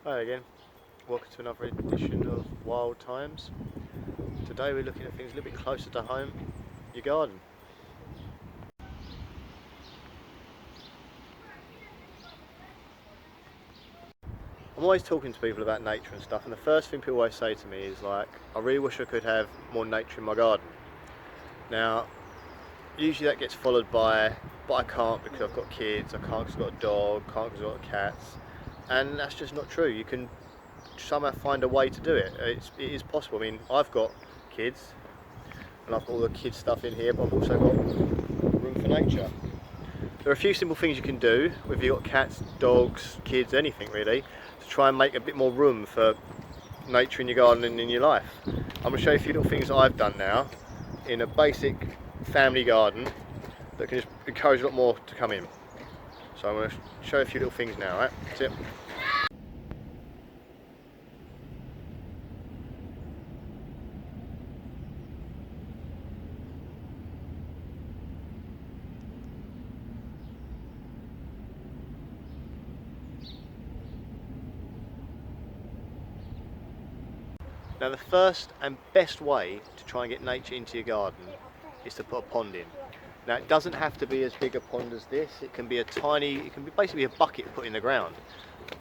Hi again, welcome to another edition of Wild Times. Today we're looking at things a little bit closer to home, your garden. I'm always talking to people about nature and stuff, and the first thing people always say to me is like, I really wish I could have more nature in my garden. Now, usually that gets followed by, but I can't because I've got kids, I can't because I've got a dog, can't because I've got cats, and that's just not true. You can somehow find a way to do it. It is possible. I mean, I've got kids, and I've got all the kids stuff in here, but I've also got room for nature. There are a few simple things you can do, whether you've got cats, dogs, kids, anything really, to try and make a bit more room for nature in your garden and in your life. I'm going to show you a few little things that I've done now in a basic family garden that can just encourage a lot more to come in. So I'm going to show you a few little things now, right? That's it. Now the first and best way to try and get nature into your garden is to put a pond in. Now it doesn't have to be as big a pond as this, it can be a tiny, it can be basically a bucket put in the ground.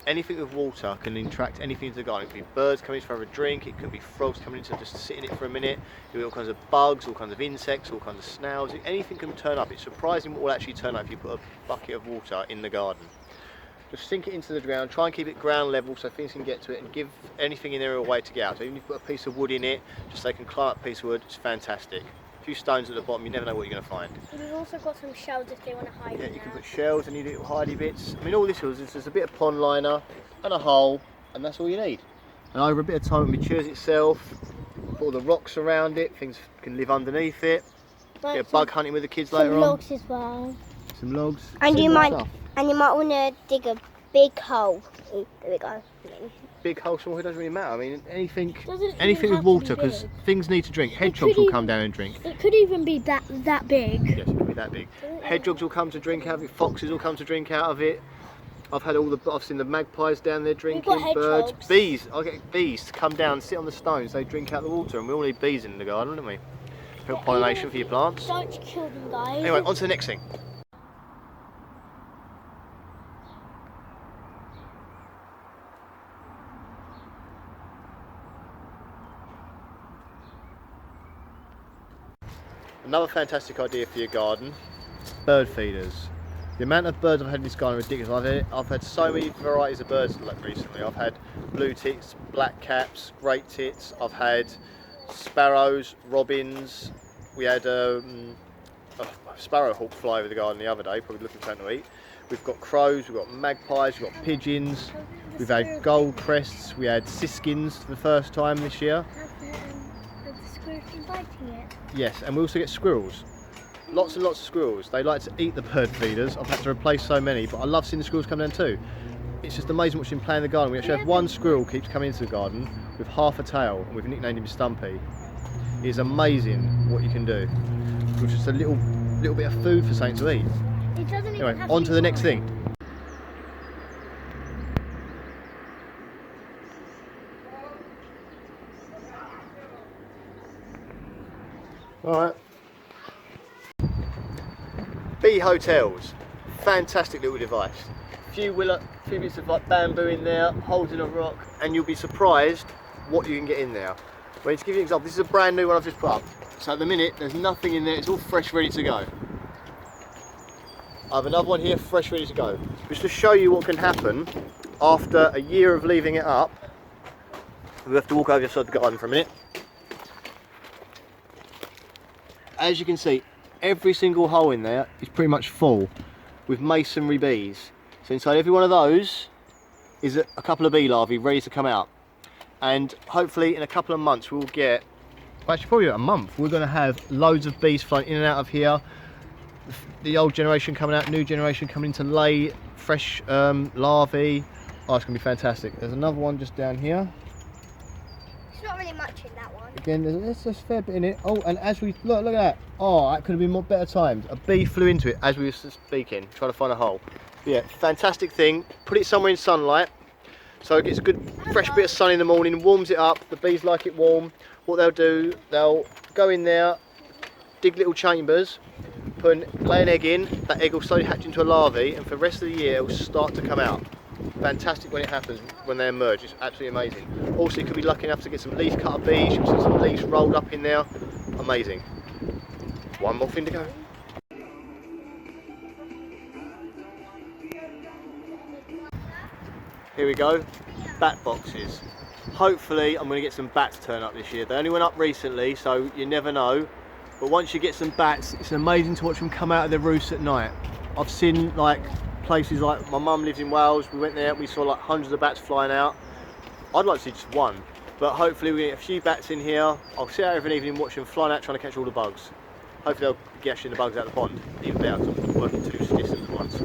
Anything with water can attract anything into the garden. It could be birds coming in for a drink, it could be frogs coming in to just sit in it for a minute, it could be all kinds of bugs, all kinds of insects, all kinds of snails, anything can turn up. It's surprising what will actually turn up if you put a bucket of water in the garden. Just sink it into the ground, try and keep it ground level so things can get to it, and give anything in there a way to get out. So even if you put a piece of wood in it, just so they can climb up a piece of wood, it's fantastic. A few stones at the bottom, you never know what you're going to find. We've also got some shells if they want to hide. Yeah, you can put shells and you little hidey bits. I mean, all this is just a bit of pond liner and a hole, and that's all you need. And over a bit of time it matures itself, put all the rocks around it, things can live underneath it. Like get bug hunting with the kids later on. Some logs as well. Some logs. And you might stuff. want to dig a big hole. Ooh, there we go. Big hole, small hole, it doesn't really matter. I mean, anything even with water, because things need to drink. Hedgehogs will come down and drink. It could even be that big. Yes, it could be that big. Hedgehogs will come to drink out of it. Foxes will come to drink out of it. I've seen the magpies down there drinking. Birds, bees. I get bees to come down and sit on the stones. They drink out the water, and we all need bees in the garden, don't we? Help pollination for your plants. Don't kill them, guys. Anyway, on to the next thing. Another fantastic idea for your garden, bird feeders. The amount of birds I've had in this garden is ridiculous. I've had so many varieties of birds recently. I've had blue tits, black caps, great tits. I've had sparrows, robins. We had a sparrowhawk fly over the garden the other day, probably looking for something to eat. We've got crows, we've got magpies, we've got pigeons. We've had gold crests, we had siskins for the first time this year. Biting it. Yes, and we also get squirrels. Lots and lots of squirrels. They like to eat the bird feeders. I've had to replace so many, but I love seeing the squirrels come down too. It's just amazing watching them play in the garden. We actually have one squirrel keeps coming into the garden with half a tail, and we've nicknamed him Stumpy. It's amazing what you can do with just a little bit of food for something to eat. It doesn't even Anyway, have on to the next thing. Alright. Bee hotels. Fantastic little device. Few bits of like bamboo in there, holes in a rock, and you'll be surprised what you can get in there. Well, to give you an example, this is a brand new one I've just put up. So at the minute, there's nothing in there, it's all fresh, ready to go. I have another one here, fresh, ready to go. Just to show you what can happen after a year of leaving it up. We have to walk over the side of the garden for a minute. As you can see, every single hole in there is pretty much full with masonry bees. So inside every one of those is a couple of bee larvae ready to come out. And hopefully in a couple of months we'll get, well, actually probably a month, we're going to have loads of bees flying in and out of here. The old generation coming out, new generation coming in to lay fresh larvae. Oh, it's going to be fantastic. There's another one just down here. There's not really much in that one. Again, there's a fair bit in it. Oh, and as we look at that. Oh, that could have been more better timed. A bee flew into it as we were speaking, trying to find a hole. But yeah, fantastic thing. Put it somewhere in sunlight. So it gets a good fresh bit of sun in the morning, warms it up, the bees like it warm. What they'll do, they'll go in there, dig little chambers, lay an egg in, that egg will slowly hatch into a larvae, and for the rest of the year it will start to come out. Fantastic when it happens, when they emerge, it's absolutely amazing. Also you could be lucky enough to get some leaf cutter bees, you'll see some leaves rolled up in there, amazing. One more thing to go. Here we go, bat boxes. Hopefully I'm going to get some bats turn up this year. They only went up recently, so you never know. But once you get some bats, it's amazing to watch them come out of their roosts at night. I've seen like places like, my mum lives in Wales, we went there, we saw like hundreds of bats flying out. I'd like to see just one, but hopefully we get a few bats in here. I'll sit out every evening and watch them flying out trying to catch all the bugs. Hopefully they'll get the bugs out of the pond, even better because I'm working two systems at once.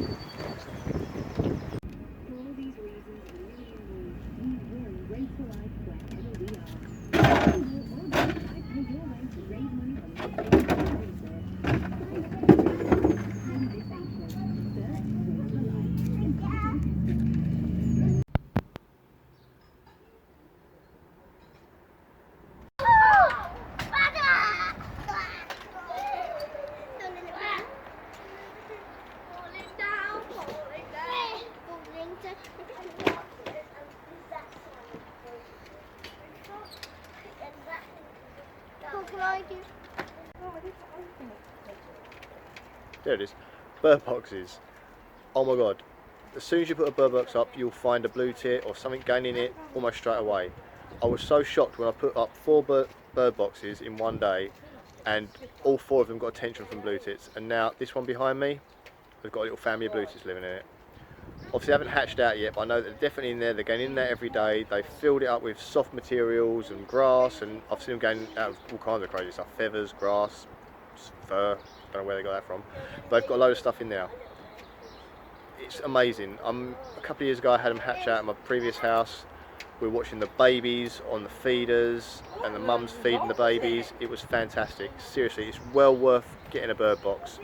There it is, bird boxes. Oh my god, as soon as you put a bird box up you'll find a blue tit or something going in it almost straight away. I was so shocked when I put up 4 bird boxes in one day and all 4 of them got attention from blue tits, and now this one behind me, we've got a little family of blue tits living in it. Obviously they haven't hatched out yet, but I know that they're definitely in there. They're going in there every day. They've filled it up with soft materials and grass, and I've seen them going out of all kinds of crazy stuff, feathers, grass, fur, don't know where they got that from. But they've got a load of stuff in there. It's amazing. A couple of years ago I had them hatch out at my previous house. We were watching the babies on the feeders and the mums feeding the babies. It was fantastic. Seriously, it's well worth getting a bird box.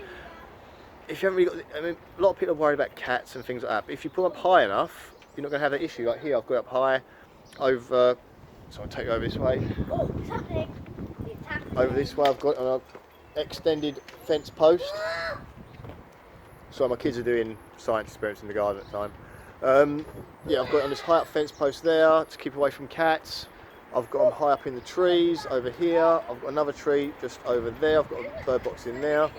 If you haven't really got, I mean, a lot of people are worried about cats and things like that, but if you put them up high enough, you're not going to have that issue. Like here, I've got it up high, over, so I'll take you over this way. Oh, it's happening. It's happening. Over this way, I've got an extended fence post. So my kids are doing science experiments in the garden at the time. Yeah, I've got it on this high up fence post there to keep away from cats. I've got them high up in the trees over here. I've got another tree just over there. I've got a bird box in there.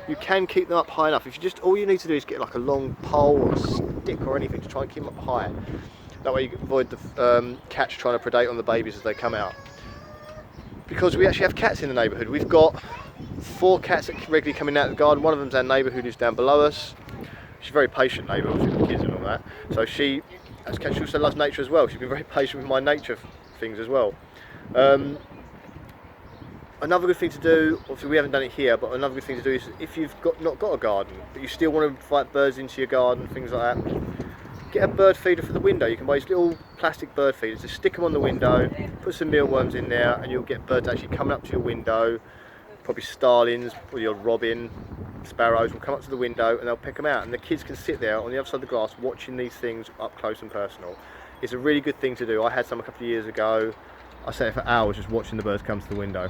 You can keep them up high enough. If you just, all you need to do is get like a long pole or a stick or anything to try and keep them up high. That way you can avoid the cats trying to predate on the babies as they come out. Because we actually have cats in the neighbourhood. We've got 4 cats that regularly come in and out of the garden. One of them's our neighbour who lives down below us. She's a very patient neighbour with the kids and all that. So she also loves nature as well. She's been very patient with my nature things as well. Another good thing to do, obviously we haven't done it here, but another good thing to do is if you've not got a garden, but you still want to invite birds into your garden, things like that, get a bird feeder for the window. You can buy these little plastic bird feeders, just stick them on the window, put some mealworms in there, and you'll get birds actually coming up to your window. Probably starlings or your robin, sparrows will come up to the window and they'll pick them out, and the kids can sit there on the other side of the glass watching these things up close and personal. It's a really good thing to do. I had some a couple of years ago. I sat there for hours just watching the birds come to the window.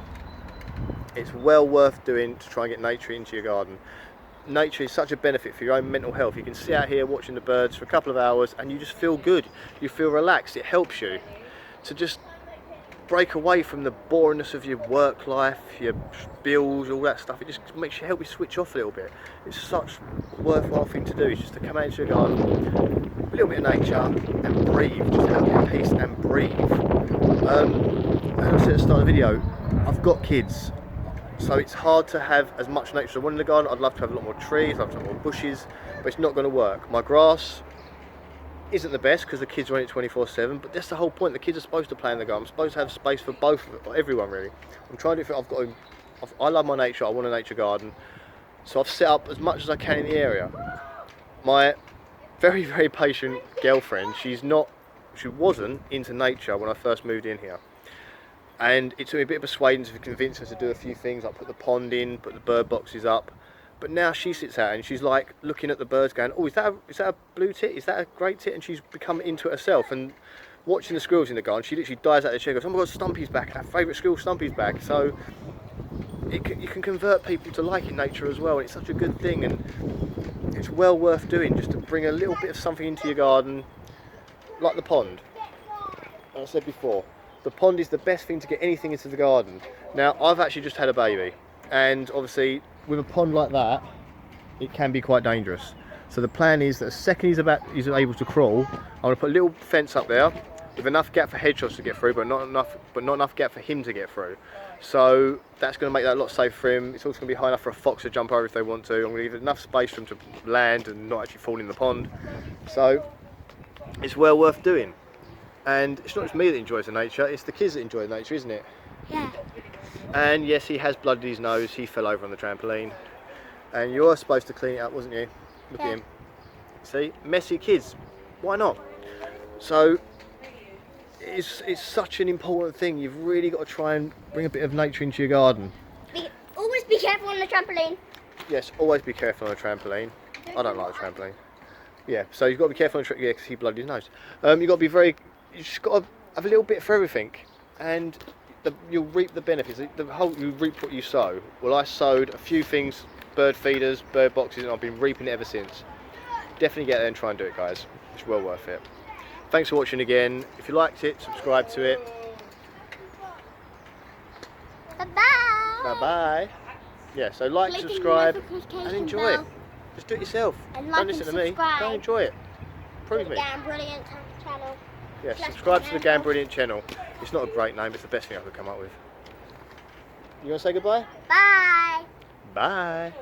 It's well worth doing to try and get nature into your garden. Nature is such a benefit for your own mental health. You can sit out here watching the birds for a couple of hours and you just feel good. You feel relaxed. It helps you to just break away from the boringness of your work life, your bills, all that stuff. It just makes you help you switch off a little bit. It's such a worthwhile thing to do. It's just to come out into your garden, a little bit of nature and breathe. Just have a bit of peace and breathe. As I said at the start of the video, I've got kids, so it's hard to have as much nature as I want in the garden. I'd love to have a lot more trees, I'd love to have more bushes, but it's not going to work. My grass isn't the best because the kids are on it 24/7, but that's the whole point. The kids are supposed to play in the garden. I'm supposed to have space for both, or everyone really. I'm trying to do it. I love my nature. I want a nature garden, so I've set up as much as I can in the area. My very, very patient girlfriend, she wasn't into nature when I first moved in here. And it took me a bit of persuading to convince her to do a few things, like put the pond in, put the bird boxes up. But now she sits out and she's like looking at the birds going, oh, is that a blue tit? Is that a grey tit? And she's become into it herself. And watching the squirrels in the garden, she literally dives out of the chair and goes, oh my God, Stumpy's back. Our favourite squirrel, Stumpy's back. So you can convert people to liking nature as well. And it's such a good thing. And it's well worth doing just to bring a little bit of something into your garden, like the pond. As I said before, the pond is the best thing to get anything into the garden. Now, I've actually just had a baby. And obviously, with a pond like that, it can be quite dangerous. So the plan is that the second he's able to crawl, I'm going to put a little fence up there with enough gap for hedgehogs to get through, but not enough gap for him to get through. So that's going to make that a lot safer for him. It's also going to be high enough for a fox to jump over if they want to. I'm going to give enough space for him to land and not actually fall in the pond. So it's well worth doing. And it's not just me that enjoys the nature, it's the kids that enjoy the nature, isn't it? Yeah. And yes, he has blooded his nose, he fell over on the trampoline. And you were supposed to clean it up, wasn't you? Look at him. See, messy kids, why not? So, it's such an important thing. You've really got to try and bring a bit of nature into your garden. Always be careful on the trampoline. Yes, always be careful on a trampoline. I don't like the trampoline. Yeah, so you've got to be careful on the trampoline, because he blooded his nose. You've got to be you just got to have a little bit for everything. And you'll reap the benefits. You reap what you sow. Well, I sowed a few things, bird feeders, bird boxes, and I've been reaping it ever since. Definitely get there and try and do it, guys. It's well worth it. Thanks for watching again. If you liked it, subscribe to it. Bye-bye. Bye-bye. Yeah, so like, Click subscribe, the notification and enjoy bell. it. Just do it yourself. And Don't like listen and to me. subscribe. Go enjoy it. Prove me. Damn brilliant channel. Yeah, subscribe to the Gam Brilliant channel. It's not a great name, it's the best thing I could come up with. You want to say goodbye? Bye. Bye.